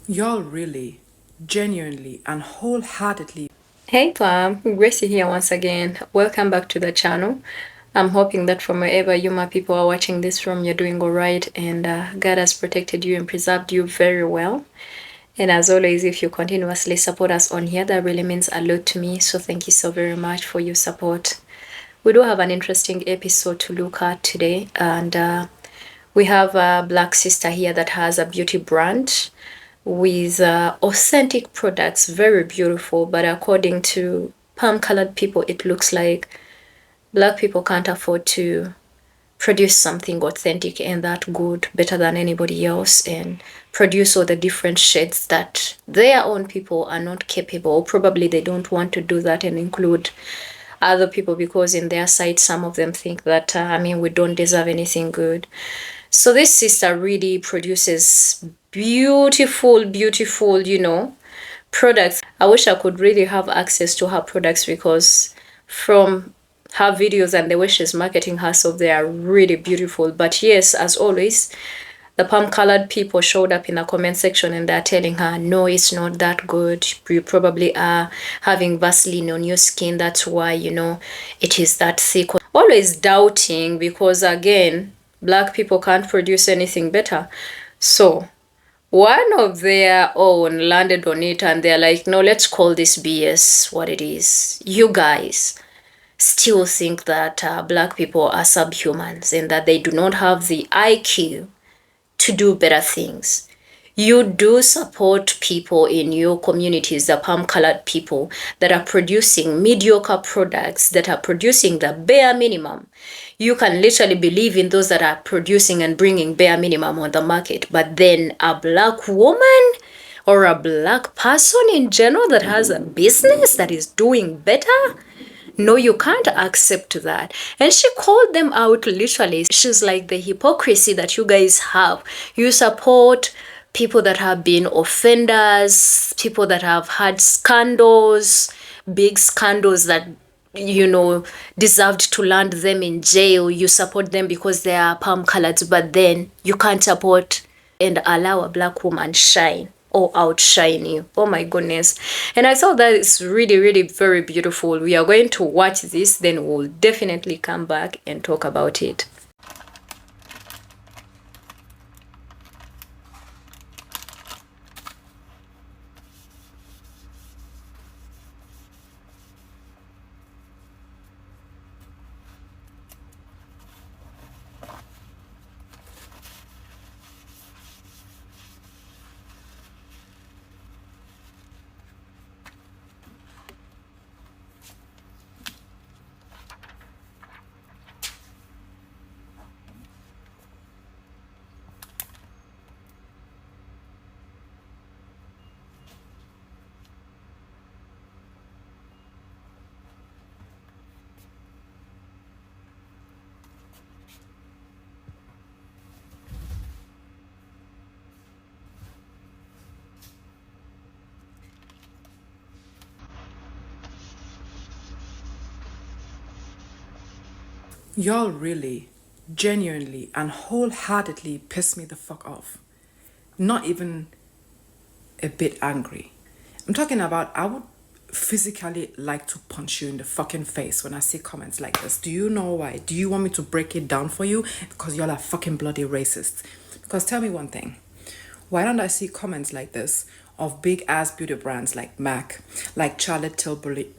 Y'all really, genuinely, and wholeheartedly. Hey fam, Gracie here once again. Welcome back to the channel. I'm hoping that from wherever you my people are watching this from, you're doing alright and God has protected you and preserved you very well. And as always, if you continuously support us on here, that really means a lot to me. So thank you so very much for your support. We do have an interesting episode to look at today, and we have a black sister here that has a beauty brand with authentic products, very beautiful. But according to palm colored people, it looks like black people can't afford to produce something authentic and that good better than anybody else and produce all the different shades that their own people are not capable, or probably they don't want to do that and include other people because in their sight some of them think that we don't deserve anything good. So this sister really produces beautiful products. I wish I could really have access to her products because from her videos and the way she's marketing herself, they are really beautiful. But yes, as always, the palm colored people showed up in the comment section and they're telling her, no, it's not that good. You probably are having Vaseline on your skin. That's why, it is that thick. Always doubting because, again, black people can't produce anything better. So one of their own landed on it and they're like, no, let's call this BS what it is. You guys still think that black people are subhumans and that they do not have the IQ to do better things. You do support people in your communities, the palm colored people that are producing mediocre products, that are producing the bare minimum. You can literally believe in those that are producing and bringing bare minimum on the market. But then a black woman or a black person in general that has a business that is doing better, no, you can't accept that. And she called them out literally. She's like, the hypocrisy that you guys have. You support people that have been offenders, people that have had scandals, big scandals that deserved to land them in jail. You support them because they are palm colored, but then you can't support and allow a black woman shine or outshine you. Oh my goodness. And I thought that is really very beautiful. We are going to watch this, then we'll definitely come back and talk about it. Y'all really, genuinely, and wholeheartedly piss me the fuck off. Not even a bit angry. I'm talking about, I would physically like to punch you in the fucking face when I see comments like this. Do you know why? Do you want me to break it down for you? Because y'all are fucking bloody racist. Because tell me one thing. Why don't I see comments like this of big ass beauty brands like MAC, like Charlotte Tilbury,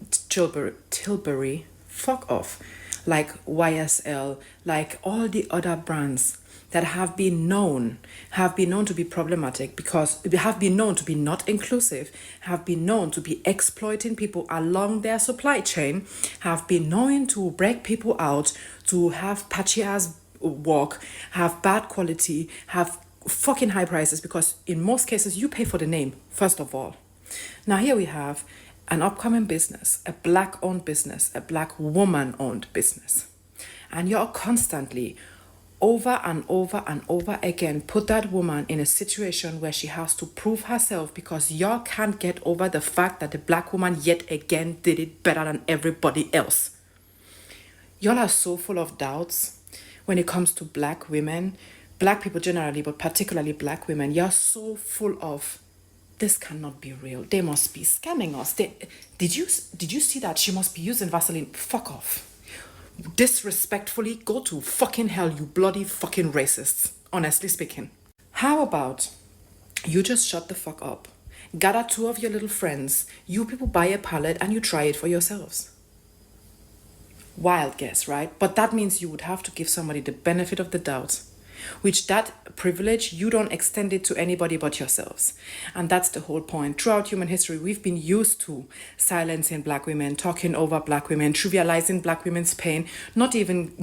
fuck off, like YSL, like all the other brands that have been known to be problematic because they have been known to be not inclusive, have been known to be exploiting people along their supply chain, have been known to break people out, to have patchy ass work, have bad quality, have fucking high prices because in most cases you pay for the name first of all. Now here we have an upcoming business, a black owned business, a black woman owned business, and you're constantly over and over and over again put that woman in a situation where she has to prove herself because y'all can't get over the fact that the black woman yet again did it better than everybody else. Y'all are so full of doubts when it comes to black women, black people generally, but particularly black women. You're so full of this cannot be real. They must be scamming us. Did you see that? She must be using Vaseline. Fuck off. Disrespectfully, go to fucking hell, you bloody fucking racists. Honestly speaking. How about you just shut the fuck up? Gather two of your little friends. You people buy a palette and you try it for yourselves. Wild guess, right? But that means you would have to give somebody the benefit of the doubt, which that privilege, you don't extend it to anybody but yourselves. And that's the whole point. Throughout human history, we've been used to silencing black women, talking over black women, trivializing black women's pain, not even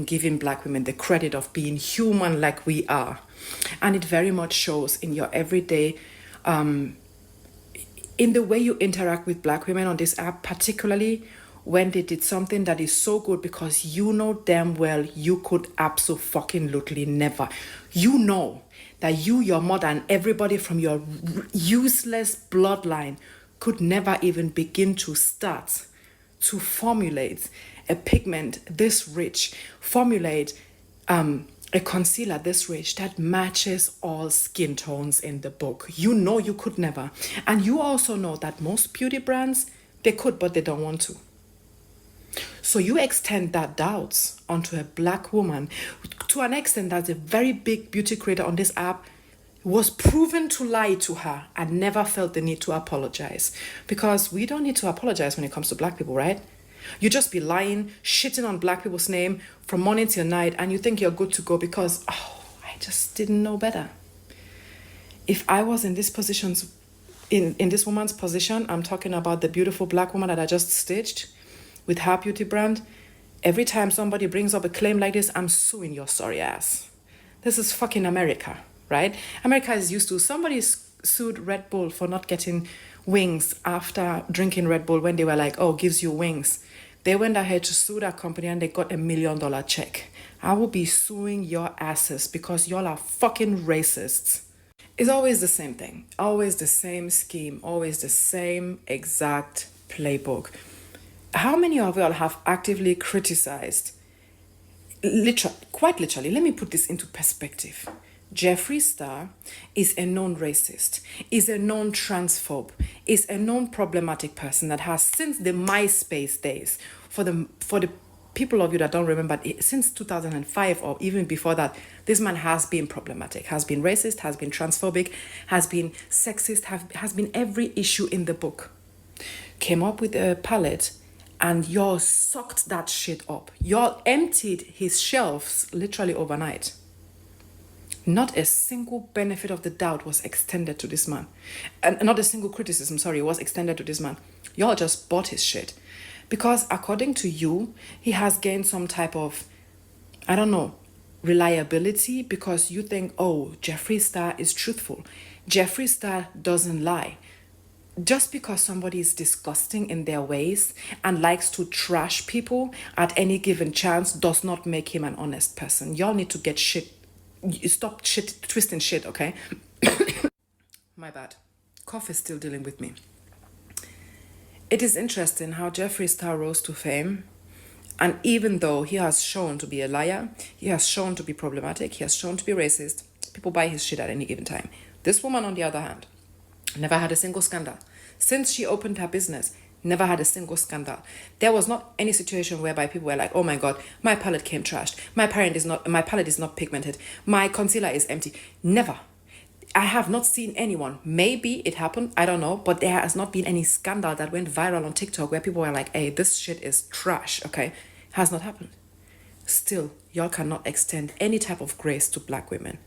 giving black women the credit of being human like we are. And it very much shows in your everyday, in the way you interact with black women on this app, particularly when they did something that is so good, because you know damn well you could absolutely never. You know that you, your mother, and everybody from your useless bloodline could never even begin to start to formulate a pigment this rich, formulate a concealer this rich that matches all skin tones in the book. You know you could never. And you also know that most beauty brands, they could, but they don't want to. So you extend that doubts onto a black woman to an extent that a very big beauty creator on this app was proven to lie to her and never felt the need to apologize. Because we don't need to apologize when it comes to black people, right? You just be lying, shitting on black people's name from morning till night, and you think you're good to go because, oh, I just didn't know better. If I was in this position, in this woman's position, I'm talking about the beautiful black woman that I just stitched with her beauty brand, every time somebody brings up a claim like this, I'm suing your sorry ass. This is fucking America, right? America is used to, somebody sued Red Bull for not getting wings after drinking Red Bull when they were like, oh, gives you wings. They went ahead to sue that company and they got $1 million check. I will be suing your asses because y'all are fucking racists. It's always the same thing, always the same scheme, always the same exact playbook. How many of y'all have actively criticized, quite literally, let me put this into perspective. Jeffree Star is a known racist, is a known transphobe, is a known problematic person that has, since the MySpace days, for the people of you that don't remember, since 2005 or even before that, this man has been problematic, has been racist, has been transphobic, has been sexist, has been every issue in the book. Came up with a palette and y'all sucked that shit up. Y'all emptied his shelves literally overnight. Not a single benefit of the doubt was extended to this man. And not a single criticism, was extended to this man. Y'all just bought his shit. Because according to you, he has gained some type of, I don't know, reliability, because you think, oh, Jeffree Star is truthful. Jeffree Star doesn't lie. Just because somebody is disgusting in their ways and likes to trash people at any given chance does not make him an honest person. Y'all need to get shit. Stop twisting shit, okay? My bad. Cough is still dealing with me. It is interesting how Jeffree Star rose to fame. And even though he has shown to be a liar, he has shown to be problematic, he has shown to be racist, people buy his shit at any given time. This woman, on the other hand, never had a single scandal. Since she opened her business, never had a single scandal. There was not any situation whereby people were like, oh my God, my palette came trashed. My palette is not pigmented. My concealer is empty. Never. I have not seen anyone. Maybe it happened, I don't know, but there has not been any scandal that went viral on TikTok where people were like, hey, this shit is trash, okay? Has not happened. Still, y'all cannot extend any type of grace to black women.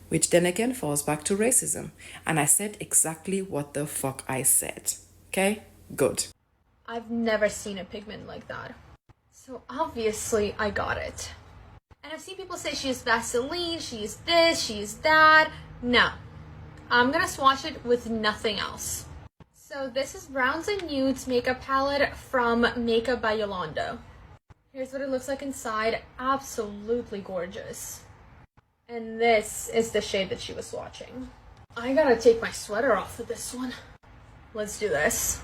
Which then again falls back to racism. And I said exactly what the fuck I said. Okay? Good. I've never seen a pigment like that. So obviously I got it. And I've seen people say she's Vaseline, she's this, she's that. No. I'm gonna swatch it with nothing else. So this is Browns and Nudes makeup palette from Makeup by Yolanda. Here's what it looks like inside. Absolutely gorgeous. And this is the shade that she was swatching. I gotta take my sweater off for this one. Let's do this.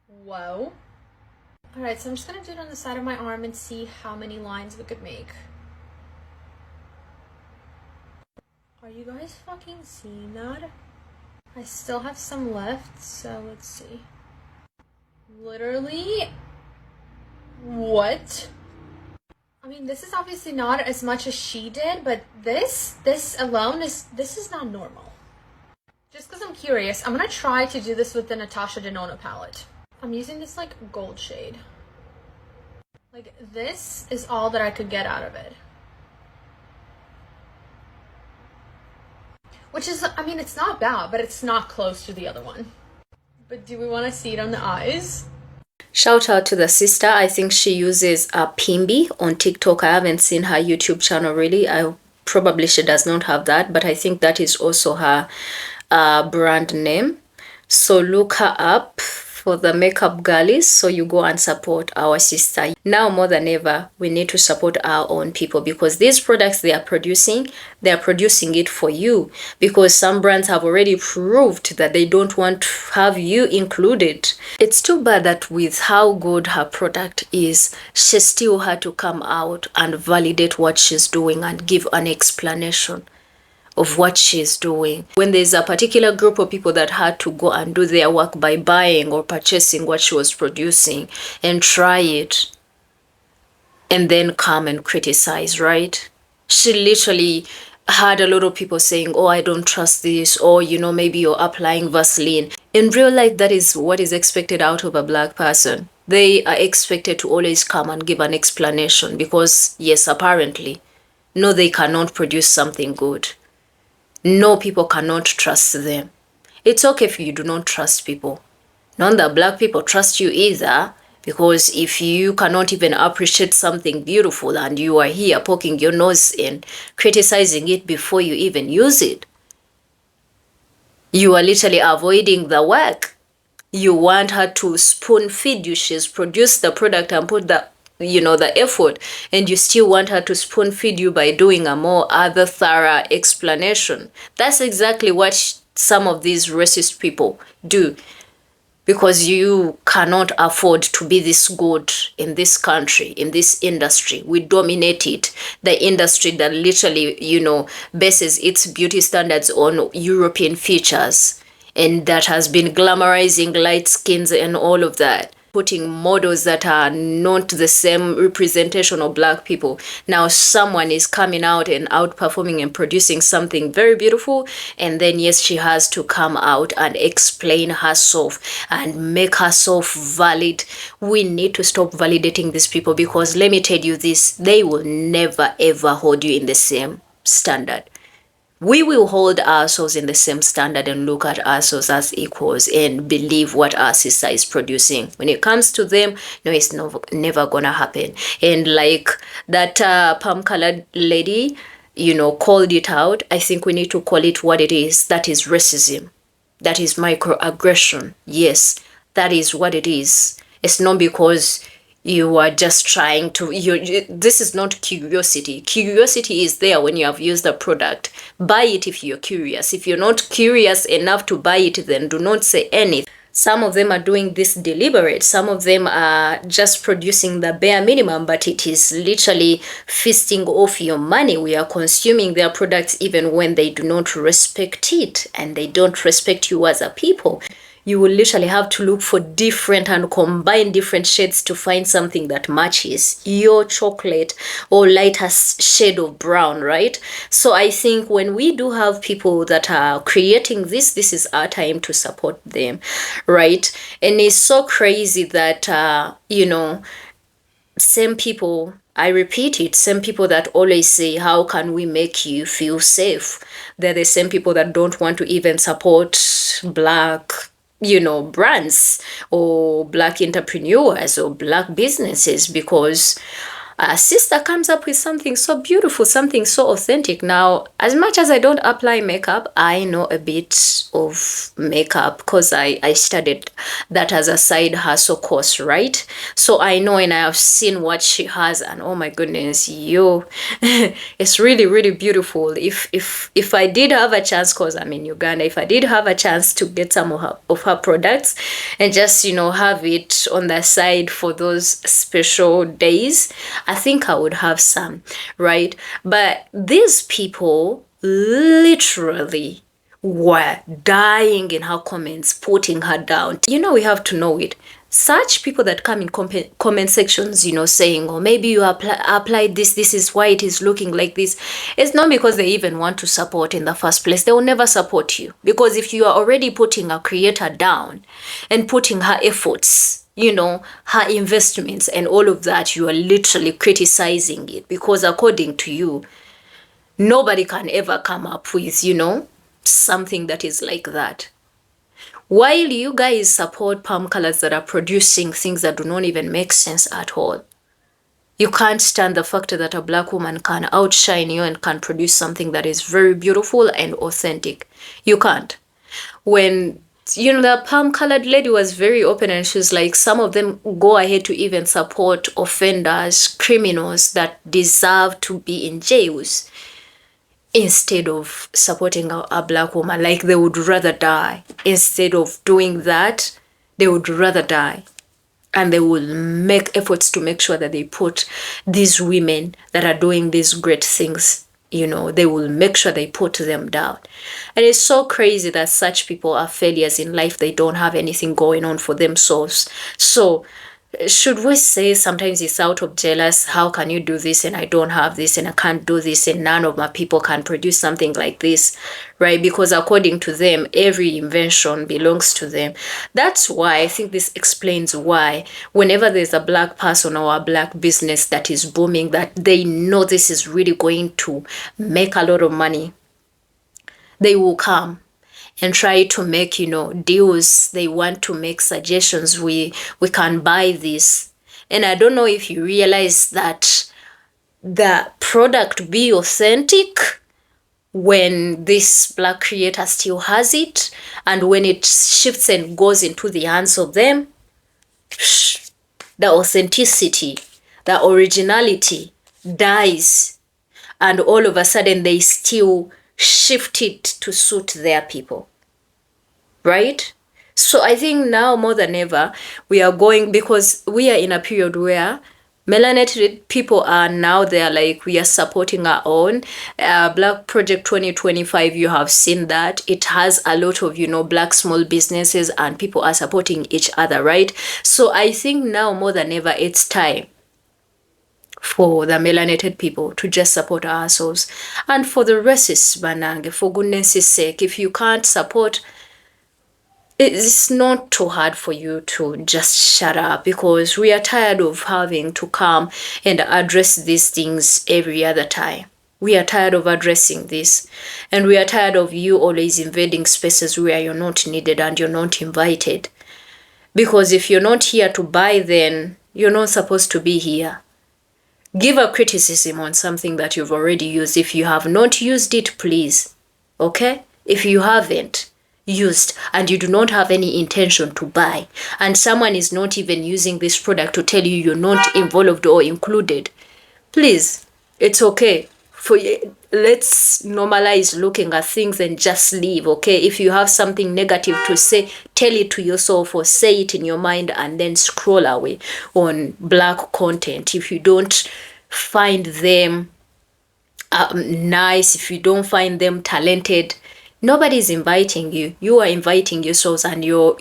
Whoa. Alright, so I'm just gonna do it on the side of my arm and see how many lines we could make. Are you guys fucking seeing that? I still have some left, so let's see. Literally, what? I mean, this is obviously not as much as she did, but this alone this is not normal. Just because I'm curious, I'm gonna try to do this with the Natasha Denona palette. I'm using this like gold shade. Like, this is all that I could get out of it. Which is, I mean, it's not bad, but it's not close to the other one. But do we want to see it on the eyes? Shout out to the sister. I think she uses Pimbi on TikTok. I haven't seen her YouTube channel really. Probably she does not have that, but I think that is also her brand name. So look her up for the makeup girlies, so you go and support our sister. Now more than ever, we need to support our own people, because these products they are producing it for you, because some brands have already proved that they don't want to have you included. It's too bad that with how good her product is, she still had to come out and validate what she's doing and give an explanation of what she's doing. When there's a particular group of people that had to go and do their work by buying or purchasing what she was producing and try it and then come and criticize, right? She literally had a lot of people saying, oh, I don't trust this, or, you know, maybe you're applying Vaseline. In real life, that is what is expected out of a black person. They are expected to always come and give an explanation because, yes, apparently, no, they cannot produce something good. No, people cannot trust them. It's okay if you do not trust people. Not that black people trust you either, because if you cannot even appreciate something beautiful and you are here poking your nose in, criticizing it before you even use it, you are literally avoiding the work. You want her to spoon feed you. She's produced the product and put the effort, and you still want her to spoon feed you by doing a more other thorough explanation. That's exactly what some of these racist people do, because you cannot afford to be this good in this country, in this industry. We dominate it. The industry that literally, bases its beauty standards on European features, and that has been glamorizing light skins and all of that, putting models that are not the same representation of black people. Now someone is coming out and outperforming and producing something very beautiful, and then yes, she has to come out and explain herself and make herself valid. We need to stop validating these people, because let me tell you this, they will never ever hold you in the same standard. We will hold ourselves in the same standard and look at ourselves as equals and believe what our sister is producing. When it comes to them, no, it's never gonna happen. And like that palm-colored lady, called it out, I think we need to call it what it is. That is racism. That is microaggression. Yes, that is what it is. It's not because you are just trying to, this is not curiosity. Curiosity is there when you have used the product. Buy it if you're curious. If you're not curious enough to buy it, then do not say anything. Some of them are doing this deliberate. Some of them are just producing the bare minimum, but it is literally feasting off your money. We are consuming their products even when they do not respect it, and they don't respect you as a people. You will literally have to look for different and combine different shades to find something that matches your chocolate or lighter shade of brown, right? So I think when we do have people that are creating this is our time to support them, right? And it's so crazy that, same people, I repeat it, same people that always say, how can we make you feel safe? They're the same people that don't want to even support black brands or black entrepreneurs or black businesses, because a sister comes up with something so beautiful, something so authentic. Now, as much as I don't apply makeup, I know a bit of makeup because I studied that as a side hustle course, right? So I know and I have seen what she has, and oh my goodness, it's really, really beautiful. If I did have a chance, because I'm in Uganda, if I did have a chance to get some of her products and just, have it on the side for those special days, I think I would have some, right? But these people literally were dying in her comments, putting her down. You know, we have to know it. Such people that come in comment sections, you know, saying, oh, maybe you applied this, this is why it is looking like this. It's not because they even want to support in the first place. They will never support you. Because if you are already putting a creator down and putting her efforts, you know, her investments and all of that, you are literally criticizing it. Because according to you, nobody can ever come up with, you know, something that is like that. While you guys support palm colors that are producing things that do not even make sense at all, you can't stand the fact that a black woman can outshine you and can produce something that is very beautiful and authentic. You can't. When, you know, the palm colored lady was very open and she's like, some of them go ahead to even support offenders, criminals that deserve to be in jails, instead of supporting a black woman. Like, they would rather die. Instead of doing that, they would rather die. And they will make efforts to make sure that they put these women that are doing these great things, you know, they will make sure they put them down. And it's so crazy that such people are failures in life. They don't have anything going on for themselves. So should we say sometimes it's out of jealous? How can you do this and I don't have this and I can't do this and none of my people can produce something like this, right? Because according to them, every invention belongs to them. That's why I think this explains why whenever there's a black person or a black business that is booming, that they know this is really going to make a lot of money, they will come and try to make, you know, deals. They want to make suggestions. We can buy this. And I don't know if you realize that the product be authentic when this black creator still has it, and when it shifts and goes into the hands of them, the authenticity, the originality dies, and all of a sudden they still shift it to suit their people, right? So I think now more than ever we are going, because we are in a period where melanated people are now, they're like, we are supporting our own. Black Project 2025, you have seen that it has a lot of, you know, black small businesses and people are supporting each other, right? So I think now more than ever it's time for the melanated people to just support ourselves. And for the racists, banange, for goodness' sake, if you can't support, it's not too hard for you to just shut up, because we are tired of having to come and address these things every other time. We are tired of addressing this, and we are tired of you always invading spaces where you're not needed and you're not invited. Because if you're not here to buy, then you're not supposed to be here. Give a criticism on something that you've already used. If you have not used it, please, okay? If you haven't used and you do not have any intention to buy, and someone is not even using this product to tell you you're not involved or included, please, it's okay. Let's normalize looking at things and just leave, okay? If you have something negative to say, tell it to yourself or say it in your mind and then scroll away on black content. If you don't find them nice, if you don't find them talented, nobody's inviting you. You are inviting yourselves, and you're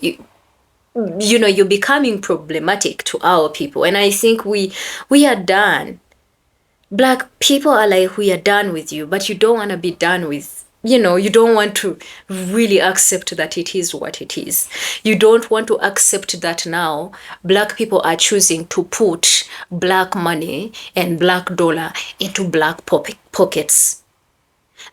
becoming problematic to our people. And I think we are done. Black people are like, we are done with you, but you don't want to be done with, you don't want to really accept that it is what it is. You don't want to accept that now black people are choosing to put black money and black dollar into black pockets.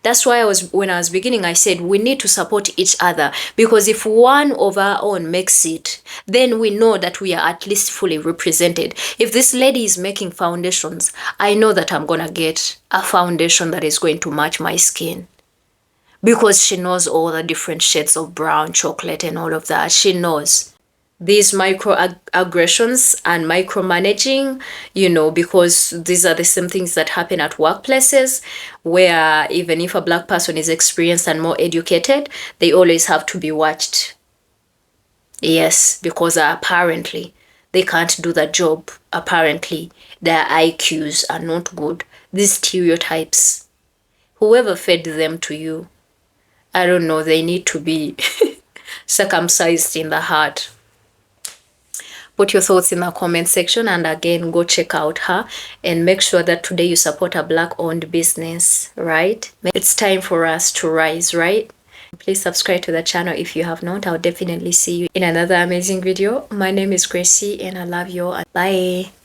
That's why when I was beginning, I said we need to support each other, because if one of our own makes it, then we know that we are at least fully represented. If this lady is making foundations, I know that I'm going to get a foundation that is going to match my skin, because she knows all the different shades of brown, chocolate, and all of that. She knows these microaggressions and micromanaging, because these are the same things that happen at workplaces, where even if a black person is experienced and more educated, they always have to be watched. Yes, because apparently they can't do the job. Apparently their IQs are not good. These stereotypes whoever fed them to you, I don't know, they need to be circumcised in the heart. Put your thoughts in the comment section, and again, go check out her and make sure that today you support a Black-owned business, right? It's time for us to rise, right? Please subscribe to the channel if you have not. I'll definitely see you in another amazing video. My name is Gracie and I love you all. Bye.